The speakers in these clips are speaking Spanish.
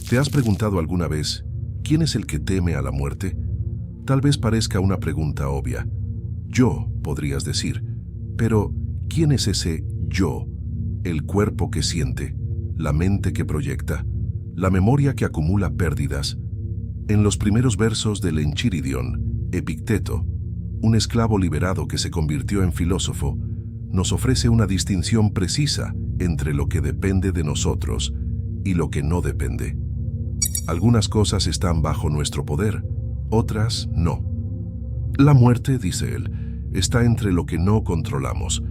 ¿Te has preguntado alguna vez, ¿quién es el que teme a la muerte? Tal vez parezca una pregunta obvia. Yo, podrías decir. Pero, ¿quién es ese yo? El cuerpo que siente, la mente que proyecta, la memoria que acumula pérdidas. En los primeros versos del Enchiridion, Epicteto, un esclavo liberado que se convirtió en filósofo, nos ofrece una distinción precisa entre lo que depende de nosotros y lo que no depende. Algunas cosas están bajo nuestro poder, otras no. La muerte, dice él, está entre lo que no controlamos,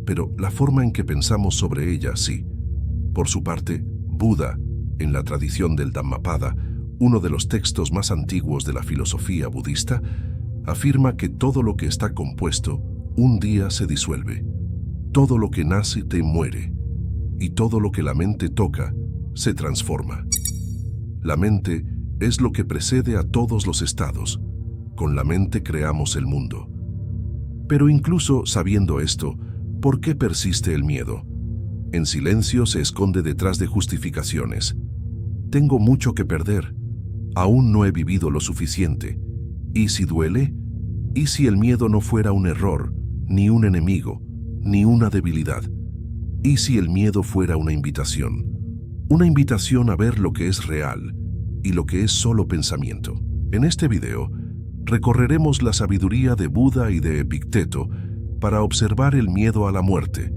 pero la forma en que pensamos sobre ella sí. Por su parte, Buda, en la tradición del Dhammapada, uno de los textos más antiguos de la filosofía budista, afirma que todo lo que está compuesto un día se disuelve. Todo lo que nace te muere, y todo lo que la mente toca se transforma. La mente es lo que precede a todos los estados. Con la mente creamos el mundo. Pero incluso sabiendo esto, ¿por qué persiste el miedo? En silencio se esconde detrás de justificaciones. Tengo mucho que perder. Aún no he vivido lo suficiente. ¿Y si duele? ¿Y si el miedo no fuera un error, ni un enemigo, ni una debilidad? ¿Y si el miedo fuera una invitación? Una invitación a ver lo que es real y lo que es solo pensamiento. En este video, recorreremos la sabiduría de Buda y de Epicteto para observar el miedo a la muerte,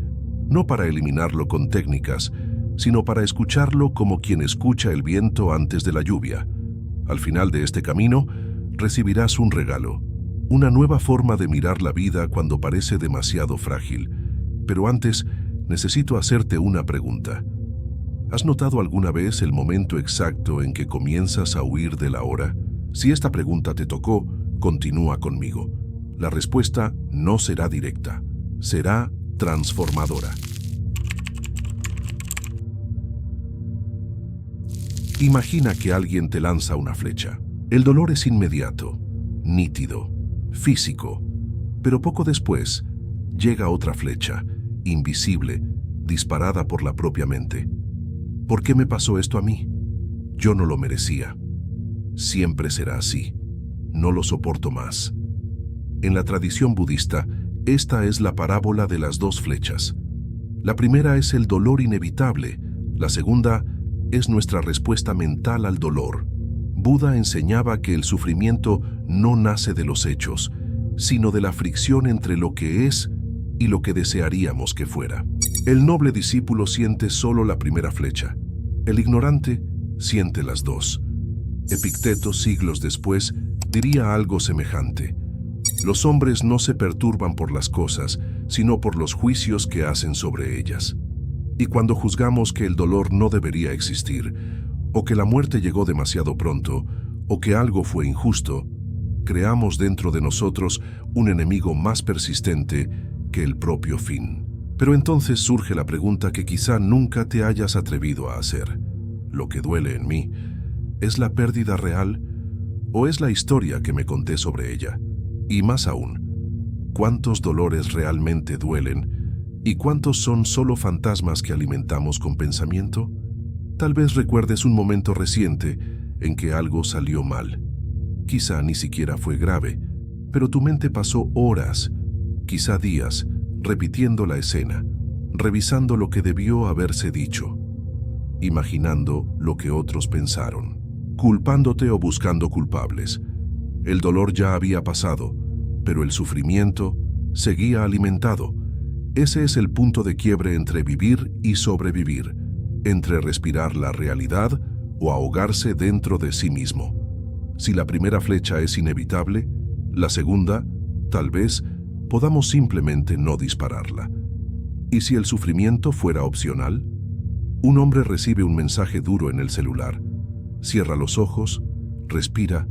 no para eliminarlo con técnicas, sino para escucharlo como quien escucha el viento antes de la lluvia. Al final de este camino, recibirás un regalo, una nueva forma de mirar la vida cuando parece demasiado frágil. Pero antes, necesito hacerte una pregunta. ¿Has notado alguna vez el momento exacto en que comienzas a huir de la hora? Si esta pregunta te tocó, continúa conmigo. La respuesta no será directa, será transformadora. Imagina que alguien te lanza una flecha. El dolor es inmediato, nítido, físico, pero poco después llega otra flecha, invisible, disparada por la propia mente. ¿Por qué me pasó esto a mí? Yo no lo merecía. Siempre será así. No lo soporto más. En la tradición budista, esta es la parábola de las dos flechas. La primera es el dolor inevitable, la segunda es nuestra respuesta mental al dolor. Buda enseñaba que el sufrimiento no nace de los hechos, sino de la fricción entre lo que es y lo que desearíamos que fuera. El noble discípulo siente solo la primera flecha. El ignorante siente las dos. Epicteto, siglos después, diría algo semejante. Los hombres no se perturban por las cosas, sino por los juicios que hacen sobre ellas. Y cuando juzgamos que el dolor no debería existir, o que la muerte llegó demasiado pronto, o que algo fue injusto, creamos dentro de nosotros un enemigo más persistente que el propio fin. Pero entonces surge la pregunta que quizá nunca te hayas atrevido a hacer. ¿Lo que duele en mí es la pérdida real o es la historia que me conté sobre ella? Y más aún, ¿cuántos dolores realmente duelen y cuántos son solo fantasmas que alimentamos con pensamiento? Tal vez recuerdes un momento reciente en que algo salió mal. Quizá ni siquiera fue grave, pero tu mente pasó horas, quizá días, repitiendo la escena, revisando lo que debió haberse dicho, imaginando lo que otros pensaron, culpándote o buscando culpables. El dolor ya había pasado, pero el sufrimiento seguía alimentado. Ese es el punto de quiebre entre vivir y sobrevivir, entre respirar la realidad o ahogarse dentro de sí mismo. Si la primera flecha es inevitable, la segunda, tal vez, podamos simplemente no dispararla. ¿Y si el sufrimiento fuera opcional? Un hombre recibe un mensaje duro en el celular. Cierra los ojos, respira,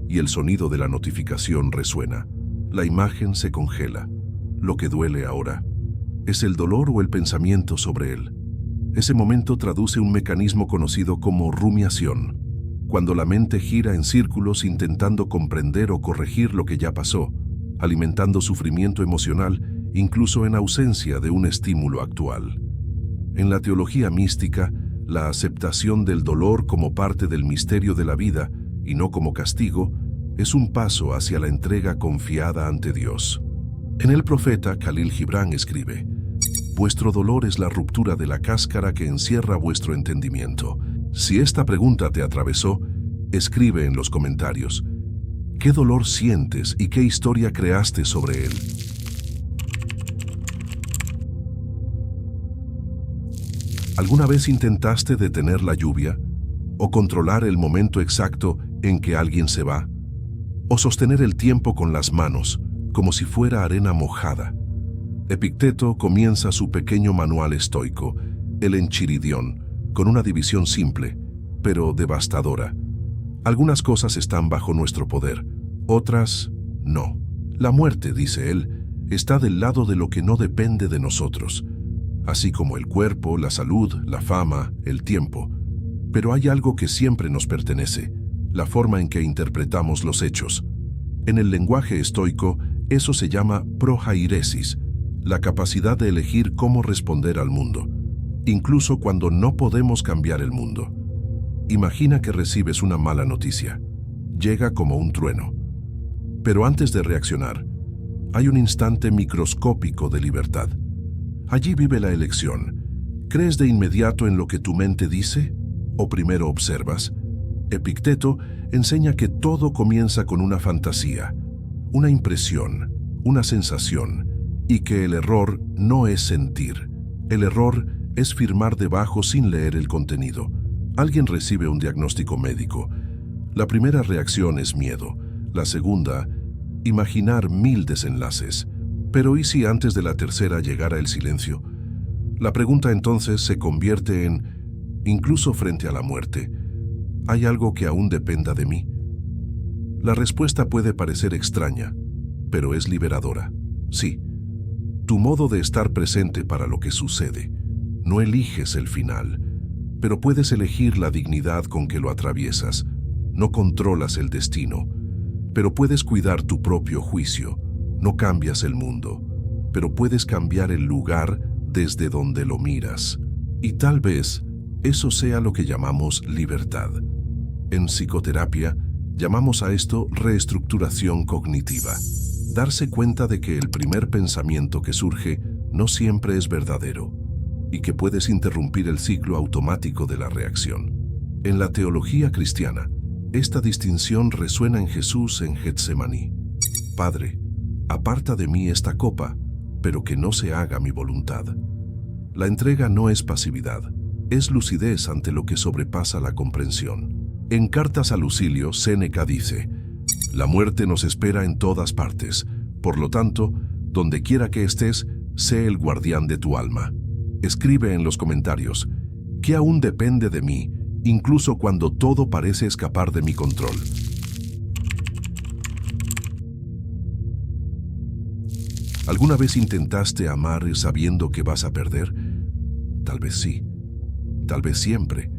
y el sonido de la notificación resuena. La imagen se congela. Lo que duele ahora es el dolor o el pensamiento sobre él. Ese momento traduce un mecanismo conocido como rumiación, cuando la mente gira en círculos intentando comprender o corregir lo que ya pasó, alimentando sufrimiento emocional incluso en ausencia de un estímulo actual. En la teología mística, La aceptación del dolor como parte del misterio de la vida y no como castigo es un paso hacia la entrega confiada ante Dios. En el profeta Khalil Gibran escribe: vuestro dolor es la ruptura de la cáscara que encierra vuestro entendimiento. Si esta pregunta te atravesó, escribe en los comentarios: ¿qué dolor sientes y qué historia creaste sobre él? ¿Alguna vez intentaste detener la lluvia? ¿O controlar el momento exacto en que alguien se va? ¿O sostener el tiempo con las manos, como si fuera arena mojada? Epicteto comienza su pequeño manual estoico, el Enchiridión, con una división simple, pero devastadora. Algunas cosas están bajo nuestro poder, otras no. La muerte, dice él, está del lado de lo que no depende de nosotros, así como el cuerpo, la salud, la fama, el tiempo. Pero hay algo que siempre nos pertenece: la forma en que interpretamos los hechos. En el lenguaje estoico, eso se llama prohairesis, la capacidad de elegir cómo responder al mundo, incluso cuando no podemos cambiar el mundo. Imagina que recibes una mala noticia. Llega como un trueno. Pero antes de reaccionar, hay un instante microscópico de libertad. Allí vive la elección. ¿Crees de inmediato en lo que tu mente dice? ¿O primero observas? Epicteto enseña que todo comienza con una fantasía, una impresión, una sensación, y que el error no es sentir. El error es firmar debajo sin leer el contenido. Alguien recibe un diagnóstico médico. La primera reacción es miedo. La segunda, imaginar 1000 desenlaces. Pero ¿y si antes de la tercera llegara el silencio? La pregunta entonces se convierte en, incluso frente a la muerte, ¿hay algo que aún dependa de mí? La respuesta puede parecer extraña, pero es liberadora. Sí, tu modo de estar presente para lo que sucede. No eliges el final, pero puedes elegir la dignidad con que lo atraviesas. No controlas el destino, pero puedes cuidar tu propio juicio. No cambias el mundo, pero puedes cambiar el lugar desde donde lo miras. Y tal vez eso sea lo que llamamos libertad. En psicoterapia llamamos a esto reestructuración cognitiva. Darse cuenta de que el primer pensamiento que surge no siempre es verdadero y que puedes interrumpir el ciclo automático de la reacción. En la teología cristiana, esta distinción resuena en Jesús en Getsemaní. Padre, aparta de mí esta copa, pero que no se haga mi voluntad. La entrega no es pasividad, es lucidez ante lo que sobrepasa la comprensión. En Cartas a Lucilio, Séneca dice: la muerte nos espera en todas partes, por lo tanto, donde quiera que estés, sé el guardián de tu alma. Escribe en los comentarios: ¿qué aún depende de mí, incluso cuando todo parece escapar de mi control? ¿Alguna vez intentaste amar sabiendo que vas a perder? Tal vez sí, tal vez siempre,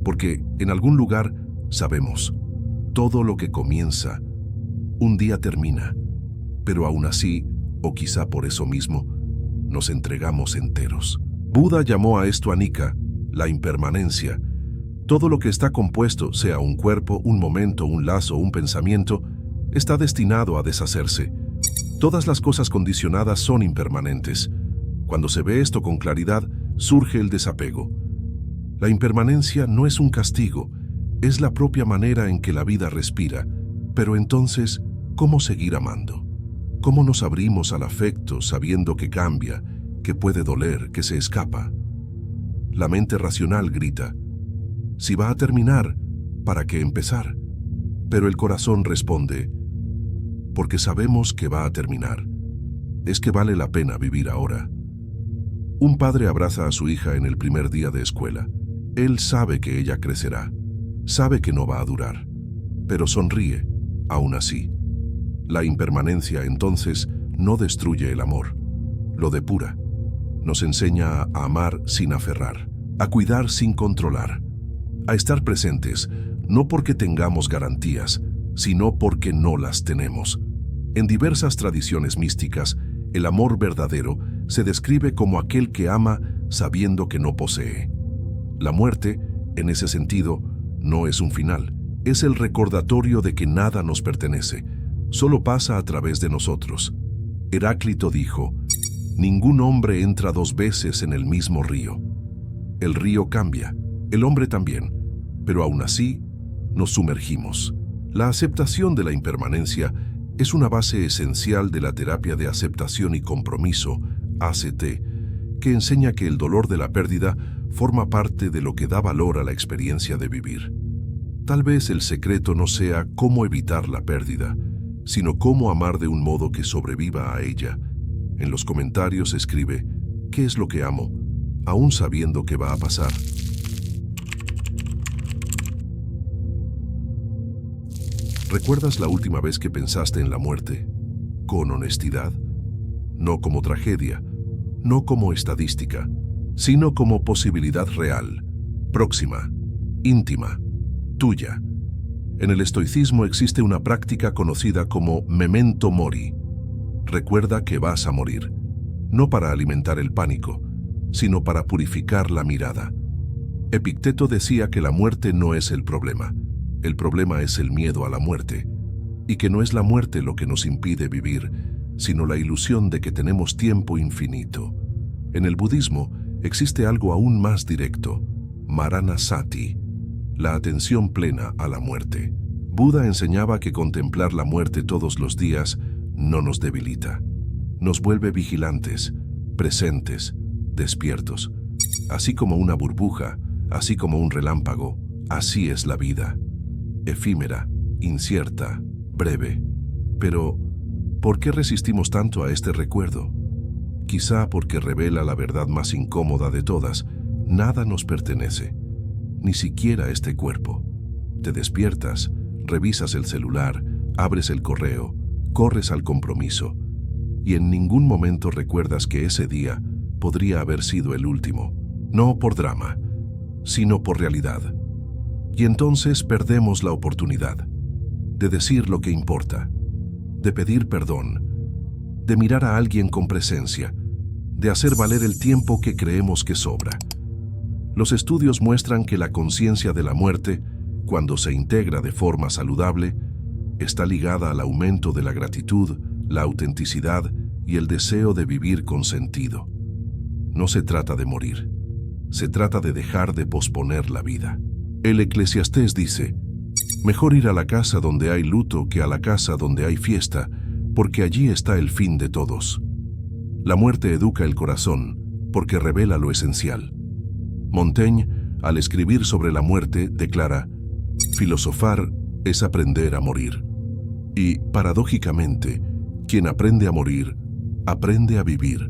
porque en algún lugar sabemos, todo lo que comienza, un día termina, pero aún así, o quizá por eso mismo, nos entregamos enteros. Buda llamó a esto anicca, la impermanencia. Todo lo que está compuesto, sea un cuerpo, un momento, un lazo, un pensamiento, está destinado a deshacerse. Todas las cosas condicionadas son impermanentes. Cuando se ve esto con claridad, surge el desapego. La impermanencia no es un castigo, es la propia manera en que la vida respira. Pero entonces, ¿cómo seguir amando? ¿Cómo nos abrimos al afecto sabiendo que cambia, que puede doler, que se escapa? La mente racional grita: si va a terminar, ¿para qué empezar? Pero el corazón responde: porque sabemos que va a terminar. Es que vale la pena vivir ahora. Un padre abraza a su hija en el primer día de escuela. Él sabe que ella crecerá, sabe que no va a durar, pero sonríe, aún así. La impermanencia, entonces, no destruye el amor, lo depura. Nos enseña a amar sin aferrar, a cuidar sin controlar, a estar presentes, no porque tengamos garantías, sino porque no las tenemos. En diversas tradiciones místicas, el amor verdadero se describe como aquel que ama sabiendo que no posee. La muerte, en ese sentido, no es un final. Es el recordatorio de que nada nos pertenece, solo pasa a través de nosotros. Heráclito dijo, ningún hombre entra 2 veces en el mismo río. El río cambia, el hombre también, pero aún así nos sumergimos. La aceptación de la impermanencia es una base esencial de la terapia de aceptación y compromiso, ACT, que enseña que el dolor de la pérdida forma parte de lo que da valor a la experiencia de vivir. Tal vez el secreto no sea cómo evitar la pérdida, sino cómo amar de un modo que sobreviva a ella. En los comentarios escribe, ¿qué es lo que amo? Aún sabiendo que va a pasar. ¿Recuerdas la última vez que pensaste en la muerte? Con honestidad. No como tragedia, no como estadística, sino como posibilidad real, próxima, íntima, tuya. En el estoicismo existe una práctica conocida como memento mori. Recuerda que vas a morir, no para alimentar el pánico, sino para purificar la mirada. Epicteto decía que la muerte no es el problema es el miedo a la muerte, y que no es la muerte lo que nos impide vivir, sino la ilusión de que tenemos tiempo infinito. En el budismo existe algo aún más directo, Maranasati, la atención plena a la muerte. Buda enseñaba que contemplar la muerte todos los días no nos debilita, nos vuelve vigilantes, presentes, despiertos. Así como una burbuja, así como un relámpago, así es la vida. Efímera, incierta, breve. Pero, ¿por qué resistimos tanto a este recuerdo? Quizá porque revela la verdad más incómoda de todas. Nada nos pertenece, ni siquiera este cuerpo. Te despiertas, revisas el celular, abres el correo, corres al compromiso, y en ningún momento recuerdas que ese día podría haber sido el último, no por drama, sino por realidad. Y entonces perdemos la oportunidad de decir lo que importa, de pedir perdón, de mirar a alguien con presencia, de hacer valer el tiempo que creemos que sobra. Los estudios muestran que la conciencia de la muerte, cuando se integra de forma saludable, está ligada al aumento de la gratitud, la autenticidad y el deseo de vivir con sentido. No se trata de morir, se trata de dejar de posponer la vida. El Eclesiastés dice, mejor ir a la casa donde hay luto que a la casa donde hay fiesta, porque allí está el fin de todos. La muerte educa el corazón, porque revela lo esencial. Montaigne, al escribir sobre la muerte, declara, filosofar es aprender a morir. Y, paradójicamente, quien aprende a morir, aprende a vivir.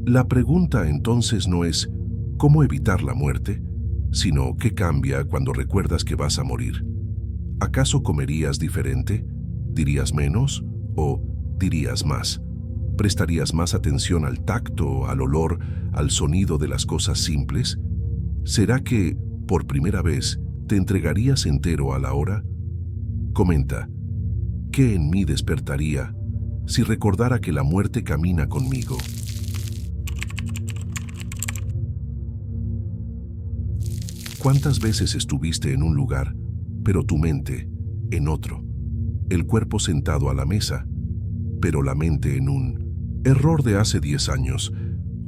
La pregunta entonces no es, ¿cómo evitar la muerte?, sino ¿qué cambia cuando recuerdas que vas a morir? ¿Acaso comerías diferente? ¿Dirías menos? ¿O dirías más? ¿Prestarías más atención al tacto, al olor, al sonido de las cosas simples? ¿Será que, por primera vez, te entregarías entero a la hora? Comenta, ¿qué en mí despertaría si recordara que la muerte camina conmigo? ¿Cuántas veces estuviste en un lugar, pero tu mente en otro? El cuerpo sentado a la mesa, pero la mente en un error de hace 10 años,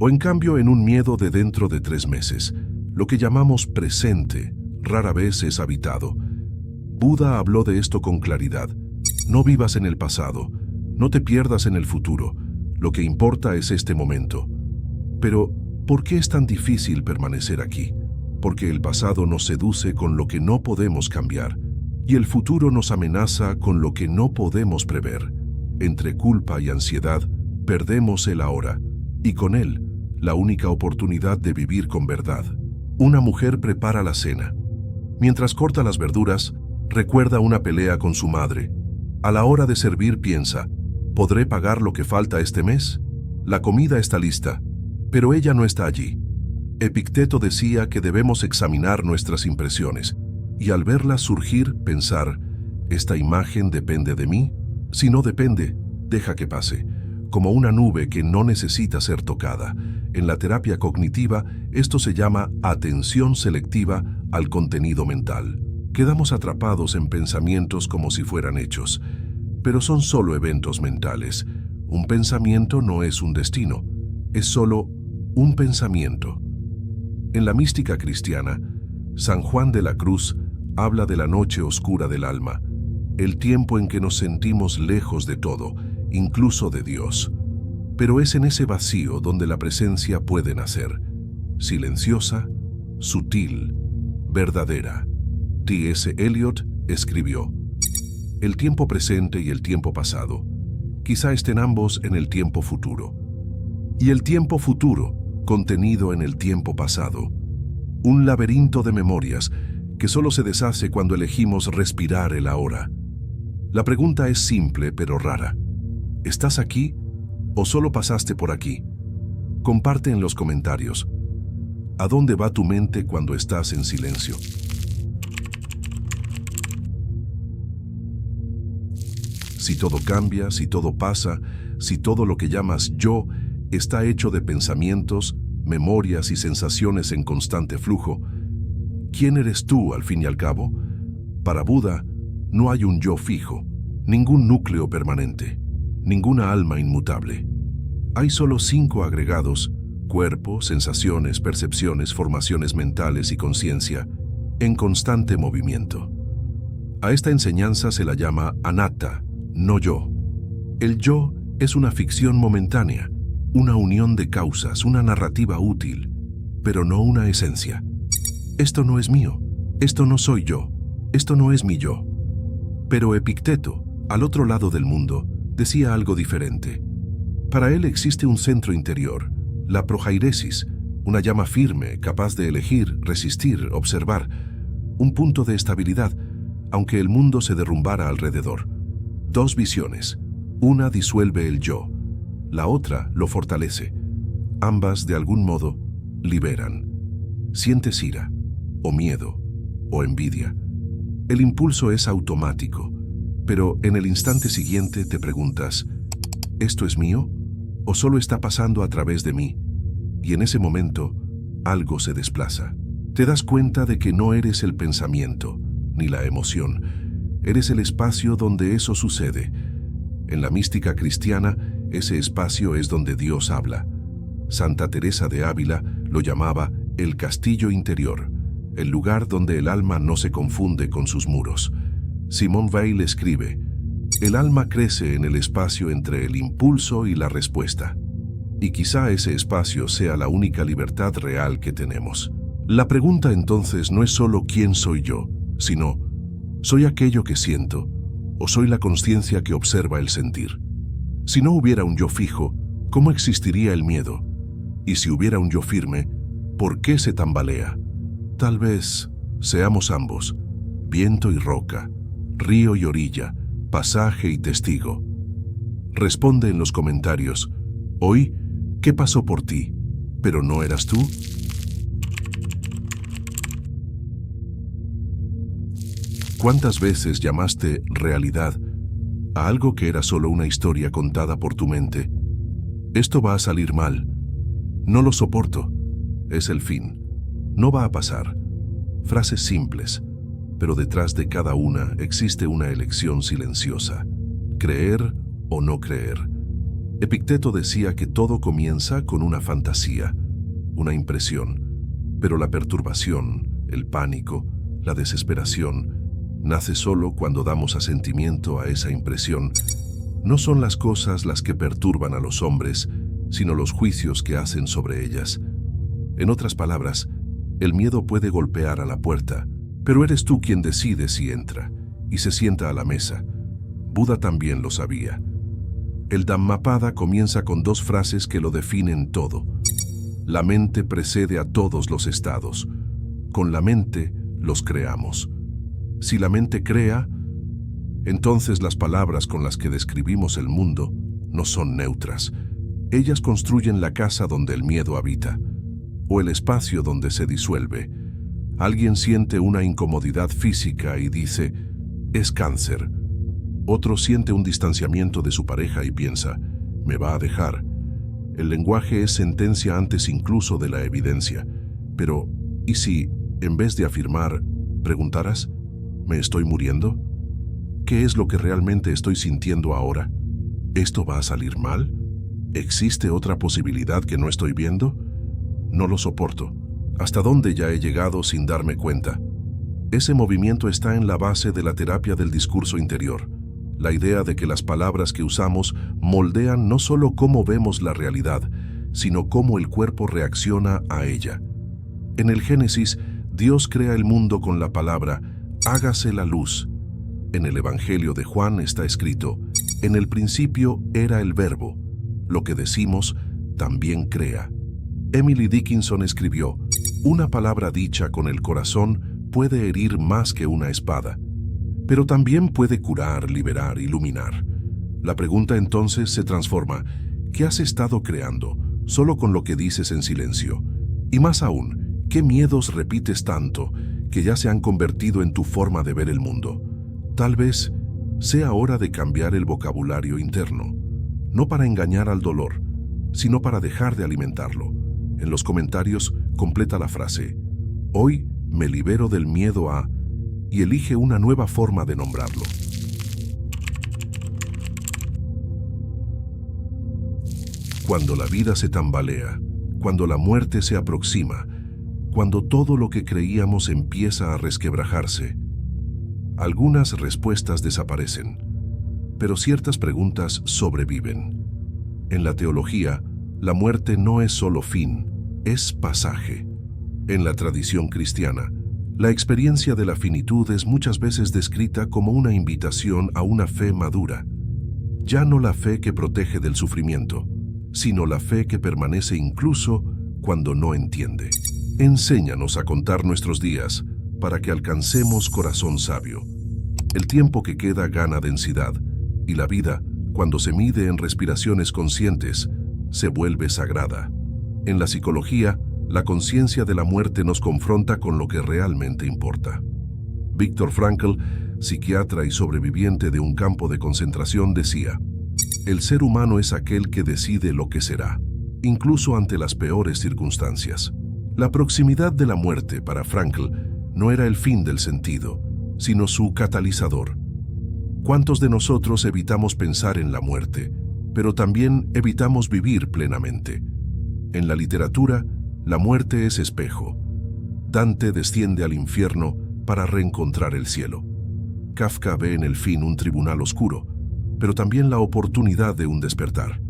o en cambio en un miedo de dentro de 3 meses. Lo que llamamos presente rara vez es habitado. Buda habló de esto con claridad. No vivas en el pasado, no te pierdas en el futuro. Lo que importa es este momento. Pero, ¿por qué es tan difícil permanecer aquí? Porque el pasado nos seduce con lo que no podemos cambiar, y el futuro nos amenaza con lo que no podemos prever. Entre culpa y ansiedad, perdemos el ahora, y con él, la única oportunidad de vivir con verdad. Una mujer prepara la cena. Mientras corta las verduras, recuerda una pelea con su madre. A la hora de servir piensa, ¿podré pagar lo que falta este mes? La comida está lista, pero ella no está allí. Epicteto decía que debemos examinar nuestras impresiones y al verlas surgir pensar, ¿esta imagen depende de mí? Si no depende, deja que pase. como una nube que no necesita ser tocada. En la terapia cognitiva, esto se llama atención selectiva al contenido mental. Quedamos atrapados en pensamientos como si fueran hechos, pero son solo eventos mentales. Un pensamiento no es un destino, es solo un pensamiento. En la mística cristiana, San Juan de la Cruz habla de la noche oscura del alma, el tiempo en que nos sentimos lejos de todo, incluso de Dios. Pero es en ese vacío donde la presencia puede nacer, silenciosa, sutil, verdadera. T.S. Eliot escribió: el tiempo presente y el tiempo pasado, quizá estén ambos en el tiempo futuro. Y el tiempo futuro, contenido en el tiempo pasado, un laberinto de memorias que solo se deshace cuando elegimos respirar el ahora. La pregunta es simple pero rara. ¿Estás aquí o solo pasaste por aquí? Comparte en los comentarios. ¿A dónde va tu mente cuando estás en silencio? Si todo cambia, si todo pasa, si todo lo que llamas yo está hecho de pensamientos, memorias y sensaciones en constante flujo, ¿quién eres tú al fin y al cabo? Para Buda, no hay un yo fijo, ningún núcleo permanente, ninguna alma inmutable. Hay solo 5 agregados: cuerpo, sensaciones, percepciones, formaciones mentales y conciencia, en constante movimiento. A esta enseñanza se la llama anatta, no yo. El yo es una ficción momentánea, una unión de causas, una narrativa útil, pero no una esencia. Esto no es mío, esto no soy yo, esto no es mi yo. Pero Epicteto, al otro lado del mundo, decía algo diferente. Para él existe un centro interior, la progairesis, una llama firme, capaz de elegir, resistir, observar, un punto de estabilidad, aunque el mundo se derrumbara alrededor. 2 visiones, una disuelve el yo, la otra lo fortalece. Ambas, de algún modo, liberan. Sientes ira, o miedo, o envidia. El impulso es automático, pero en el instante siguiente te preguntas: ¿esto es mío o solo está pasando a través de mí? Y en ese momento, algo se desplaza. Te das cuenta de que no eres el pensamiento, ni la emoción. Eres el espacio donde eso sucede. En la mística cristiana, ese espacio es donde Dios habla. Santa Teresa de Ávila lo llamaba el castillo interior, el lugar donde el alma no se confunde con sus muros. Simone Weil escribe: el alma crece en el espacio entre el impulso y la respuesta. Y quizá ese espacio sea la única libertad real que tenemos. La pregunta entonces no es solo quién soy yo, sino ¿soy aquello que siento o soy la conciencia que observa el sentir? Si no hubiera un yo fijo, ¿cómo existiría el miedo? Y si hubiera un yo firme, ¿por qué se tambalea? Tal vez seamos ambos, viento y roca, río y orilla, pasaje y testigo. Responde en los comentarios: hoy, ¿qué pasó por ti? ¿Pero no eras tú? ¿Cuántas veces llamaste realidad a algo que era solo una historia contada por tu mente? Esto va a salir mal. No lo soporto. Es el fin. No va a pasar. Frases simples, pero detrás de cada una existe una elección silenciosa: creer o no creer. Epicteto decía que todo comienza con una fantasía, una impresión, pero la perturbación, el pánico, la desesperación, nace solo cuando damos asentimiento a esa impresión. No son las cosas las que perturban a los hombres, sino los juicios que hacen sobre ellas. En otras palabras, el miedo puede golpear a la puerta, pero eres tú quien decide si entra y se sienta a la mesa. Buda también lo sabía. El Dhammapada comienza con 2 frases que lo definen todo. La mente precede a todos los estados. Con la mente los creamos. Si la mente crea, entonces las palabras con las que describimos el mundo no son neutras. Ellas construyen la casa donde el miedo habita, o el espacio donde se disuelve. Alguien siente una incomodidad física y dice: es cáncer. Otro siente un distanciamiento de su pareja y piensa: me va a dejar. El lenguaje es sentencia antes incluso de la evidencia. Pero, ¿y si, en vez de afirmar, preguntaras, ¿me estoy muriendo? ¿Qué es lo que realmente estoy sintiendo ahora? ¿Esto va a salir mal? ¿Existe otra posibilidad que no estoy viendo? No lo soporto. ¿Hasta dónde ya he llegado sin darme cuenta? Ese movimiento está en la base de la terapia del discurso interior. La idea de que las palabras que usamos moldean no solo cómo vemos la realidad, sino cómo el cuerpo reacciona a ella. En el Génesis, Dios crea el mundo con la palabra, hágase la luz. En el Evangelio de Juan está escrito, en el principio era el Verbo. Lo que decimos también crea. Emily Dickinson escribió, una palabra dicha con el corazón puede herir más que una espada, pero también puede curar, liberar, iluminar. La pregunta entonces se transforma, ¿qué has estado creando solo con lo que dices en silencio? Y más aún, ¿qué miedos repites tanto que ya se han convertido en tu forma de ver el mundo? Tal vez sea hora de cambiar el vocabulario interno, no para engañar al dolor, sino para dejar de alimentarlo. En los comentarios completa la frase, hoy me libero del miedo a, y elige una nueva forma de nombrarlo. Cuando la vida se tambalea, cuando la muerte se aproxima, cuando todo lo que creíamos empieza a resquebrajarse, algunas respuestas desaparecen, pero ciertas preguntas sobreviven. En la teología, la muerte no es solo fin, es pasaje. En la tradición cristiana, la experiencia de la finitud es muchas veces descrita como una invitación a una fe madura. Ya no la fe que protege del sufrimiento, sino la fe que permanece incluso cuando no entiende. Enséñanos a contar nuestros días para que alcancemos corazón sabio. El tiempo que queda gana densidad, y la vida, cuando se mide en respiraciones conscientes, se vuelve sagrada. En la psicología, la conciencia de la muerte nos confronta con lo que realmente importa. Viktor Frankl, psiquiatra y sobreviviente de un campo de concentración, decía, el ser humano es aquel que decide lo que será, incluso ante las peores circunstancias. La proximidad de la muerte para Frankl no era el fin del sentido, sino su catalizador. ¿Cuántos de nosotros evitamos pensar en la muerte, pero también evitamos vivir plenamente? En la literatura, la muerte es espejo. Dante desciende al infierno para reencontrar el cielo. Kafka ve en el fin un tribunal oscuro, pero también la oportunidad de un despertar.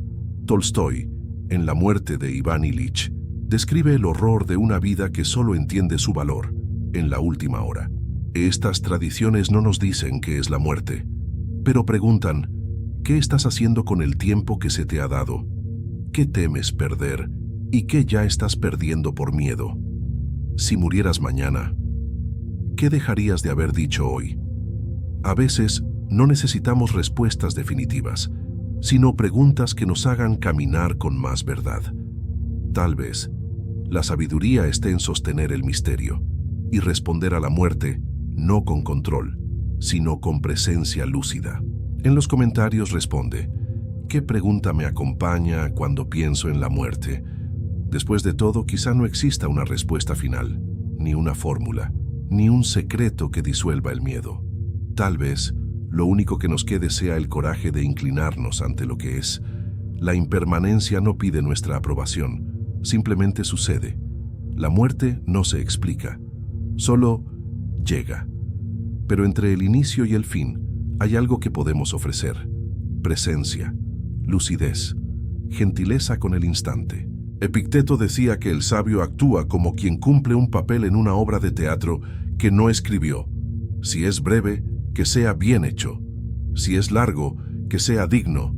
Tolstoy, en La muerte de Iván Ilich, describe el horror de una vida que solo entiende su valor en la última hora. Estas tradiciones no nos dicen qué es la muerte, pero preguntan, ¿qué estás haciendo con el tiempo que se te ha dado? ¿Qué temes perder y qué ya estás perdiendo por miedo? Si murieras mañana, ¿qué dejarías de haber dicho hoy? A veces no necesitamos respuestas definitivas, sino preguntas que nos hagan caminar con más verdad. Tal vez, la sabiduría esté en sostener el misterio y responder a la muerte no con control, sino con presencia lúcida. En los comentarios responde, ¿qué pregunta me acompaña cuando pienso en la muerte? Después de todo, quizá no exista una respuesta final, ni una fórmula, ni un secreto que disuelva el miedo. Tal vez, lo único que nos quede sea el coraje de inclinarnos ante lo que es. La impermanencia no pide nuestra aprobación, simplemente sucede. La muerte no se explica, solo llega. Pero entre el inicio y el fin hay algo que podemos ofrecer: presencia, lucidez, gentileza con el instante. Epicteto decía que el sabio actúa como quien cumple un papel en una obra de teatro que no escribió. Si es breve, que sea bien hecho. Si es largo, que sea digno,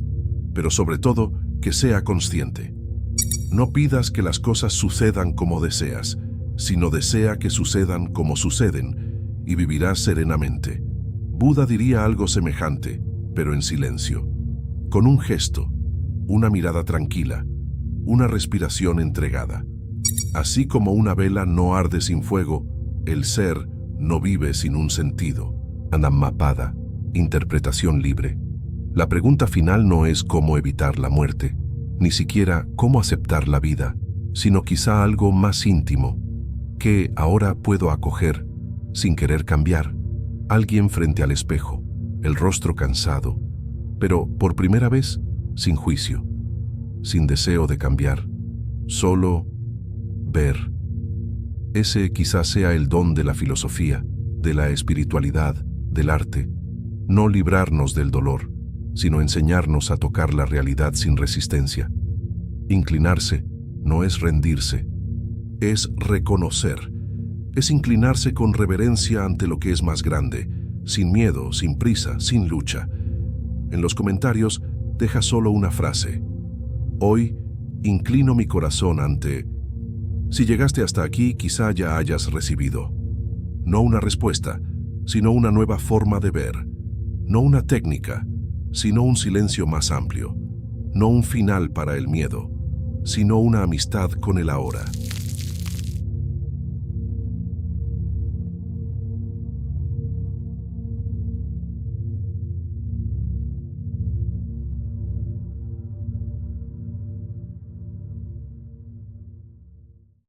pero sobre todo, que sea consciente. No pidas que las cosas sucedan como deseas, sino desea que sucedan como suceden, y vivirás serenamente. Buda diría algo semejante, pero en silencio, con un gesto, una mirada tranquila, una respiración entregada. Así como una vela no arde sin fuego, el ser no vive sin un sentido. Anammapada, interpretación libre. La pregunta final no es cómo evitar la muerte, ni siquiera cómo aceptar la vida, sino quizá algo más íntimo, que ahora puedo acoger, sin querer cambiar. Alguien frente al espejo, el rostro cansado, pero por primera vez sin juicio, sin deseo de cambiar, solo ver. Ese quizás sea el don de la filosofía, de la espiritualidad, del arte. No librarnos del dolor, sino enseñarnos a tocar la realidad sin resistencia. Inclinarse no es rendirse, es reconocer. Es inclinarse con reverencia ante lo que es más grande, sin miedo, sin prisa, sin lucha. En los comentarios deja solo una frase. Hoy inclino mi corazón ante... Si llegaste hasta aquí, quizá ya hayas recibido. No una respuesta, sino una nueva forma de ver. No una técnica, sino un silencio más amplio. No un final para el miedo, sino una amistad con el ahora.